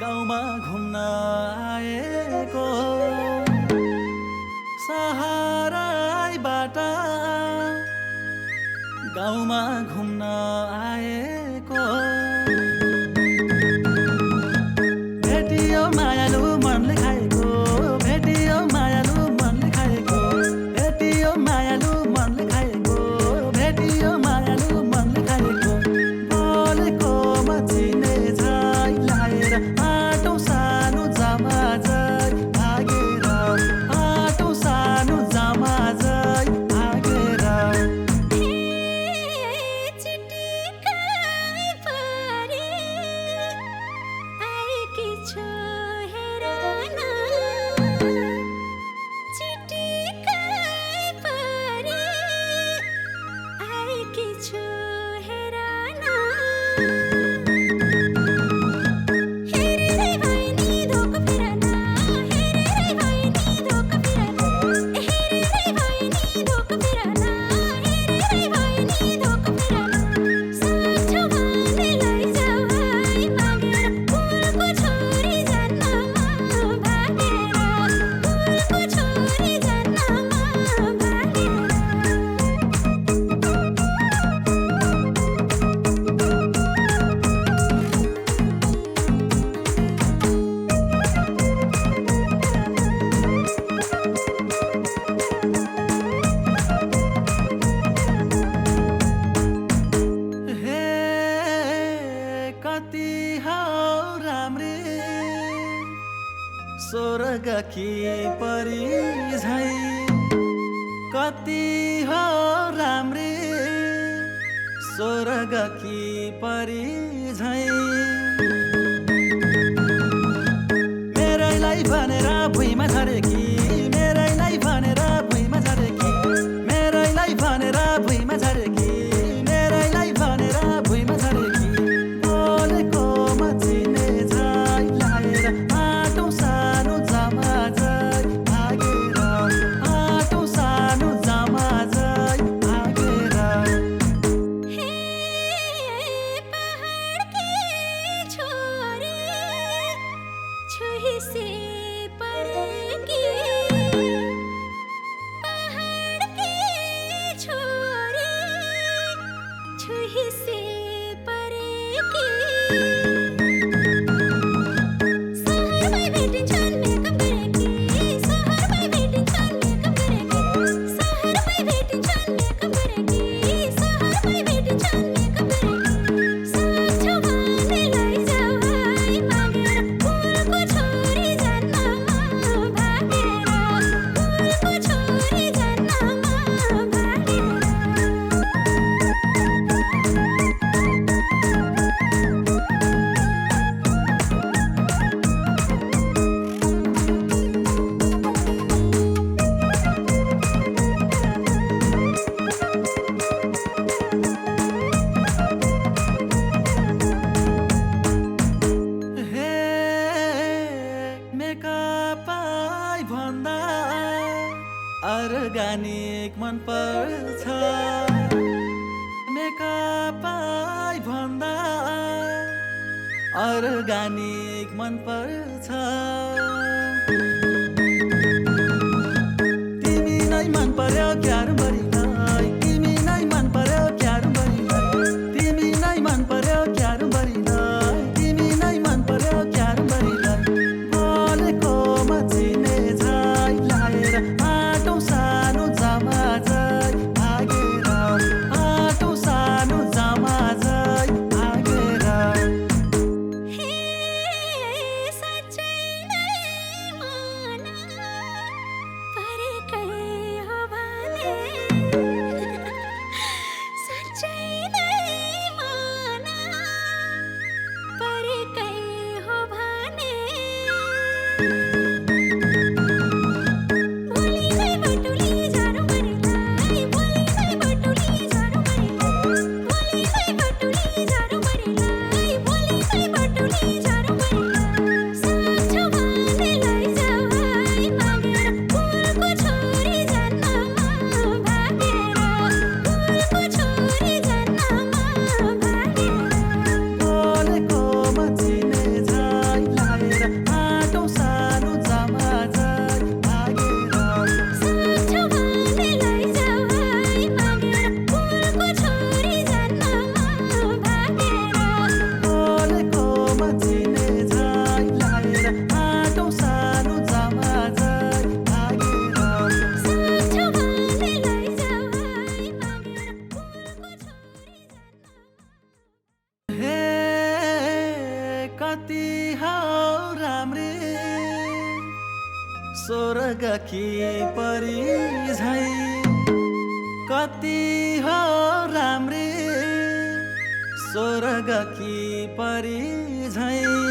गाउँमा घुम्न आएको सहाराबाट गाउँमा घुम्न आएको भेटियो मायालु मनले खाएको भेटियो मायालु मनले खाएको भेटियो मायालु मनले खाएको भेटियो मायालु मनले खाएको बोलेकोमा चिने झै लाएर आटो सानो जामा झै भागेर आटो सानो जामा झै भागेर स्वर्गकी परी झै कति हो राम्री स्वर्गकी परी झै मेरैलाई भनेर भुइँमा झरेकी मेरैलाई भनेर भुइँमा झरेकी मेरैलाई भनेर भुइँमा झरेकी मेरैलाई भनेर भुइँमा झरेकी बोलेकोमा चिने झै लाएर आटो सानो जामा झै भागेर आटो सानो जामा झै भागेर से परेगी पहाड़ के छोरे छुही से परेगी शहर में बेटी छान में कम करेगी शहर में बेटी छान में कम करेगी शहर में बेटी छान में कम करेगी शहर में बेटी छान में कम करेगी साथ छवाने लाई जाओ हाय मागेर फूल को छोरी जन्नमा भागेर फूल को छोरी जन्नमा भागेर मेकअपै भन्दा अर्गानिक मन पर्छ मेकअपै भन्दा अर्गानिक मन पर्छ तिमी नै मन पर्यो क्यार बढीलाई तिमी नै मन पर्यो क्यार बढीलाई तिमी नै मन पर्यो क्यार बढीलाई तिमी नै मन पर्यो क्यार बढीलाई बोलेकोमा चिने झै लाएर आटो सानो जामा झै भागेर आटो सानो जामा झै भागेर सच्चै नै मन परेकै हो भने हो राम्री स्वर्गकी परी झै कति हो राम्री स्वर्गकी परी झै